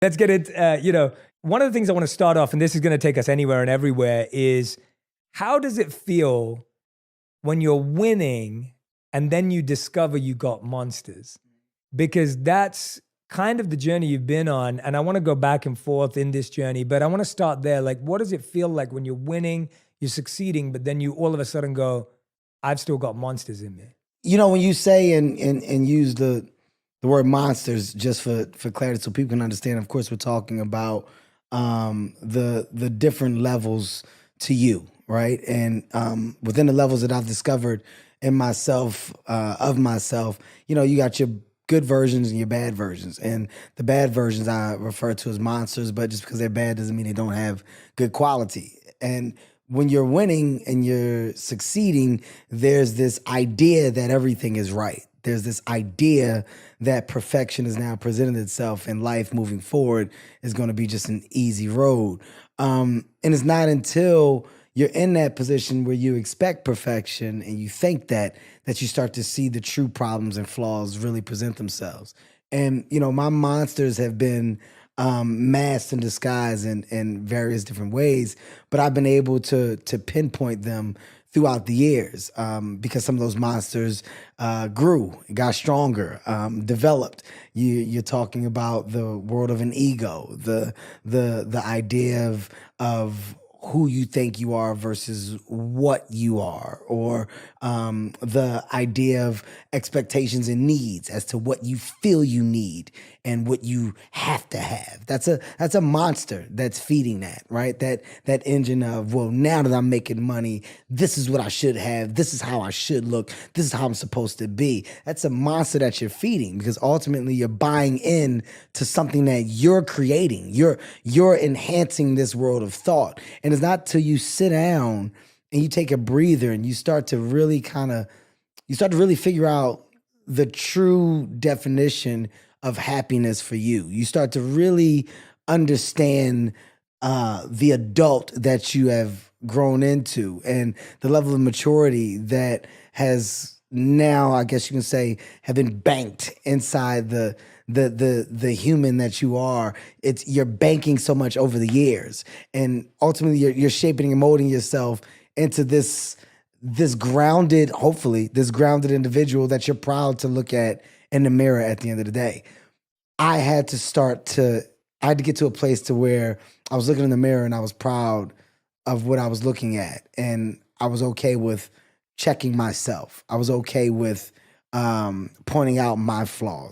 Let's get it. One of the things I want to start off, and this is going to take us anywhere and everywhere, is how does it feel when you're winning and then you discover you got monsters? Because that's kind of the journey you've been on. And I want to go back and forth in this journey, but I want to start there. Like, what does it feel like when you're winning, you're succeeding, but then you all of a sudden go, I've still got monsters in me? You know, when you say and use the word monsters, just for clarity, so people can understand. Of course, we're talking about the different levels to you, right? And within the levels that I've discovered in myself, of myself, you got your good versions and your bad versions. And the bad versions I refer to as monsters, but just because they're bad doesn't mean they don't have good quality. And when you're winning and you're succeeding, there's this idea that everything is right. There's this idea that perfection has now presented itself and life moving forward is going to be just an easy road. And it's not until you're in that position where you expect perfection and you think that you start to see the true problems and flaws really present themselves. And, my monsters have been masked and disguised in various different ways, but I've been able to pinpoint them throughout the years because some of those monsters grew, got stronger, developed. You're talking about the world of an ego, the idea of who you think you are versus what you are, or the idea of expectations and needs as to what you feel you need and what you have to have. That's a monster that's feeding that, right? That engine of, well, now that I'm making money, this is what I should have. This is how I should look. This is how I'm supposed to be. That's a monster that you're feeding because ultimately you're buying in to something that you're creating. You're enhancing this world of thought. And it's not till you sit down and you take a breather and you start to really figure out the true definition of happiness for you. You start to really understand the adult that you have grown into and the level of maturity that has now, I guess you can say, have been banked inside the human that you are. You're banking so much over the years, and ultimately you're shaping and molding yourself into this grounded, hopefully this grounded individual that you're proud to look at in the mirror at the end of the day. I had to get to a place to where I was looking in the mirror and I was proud of what I was looking at, and I was okay with checking myself. I was okay with pointing out my flaws.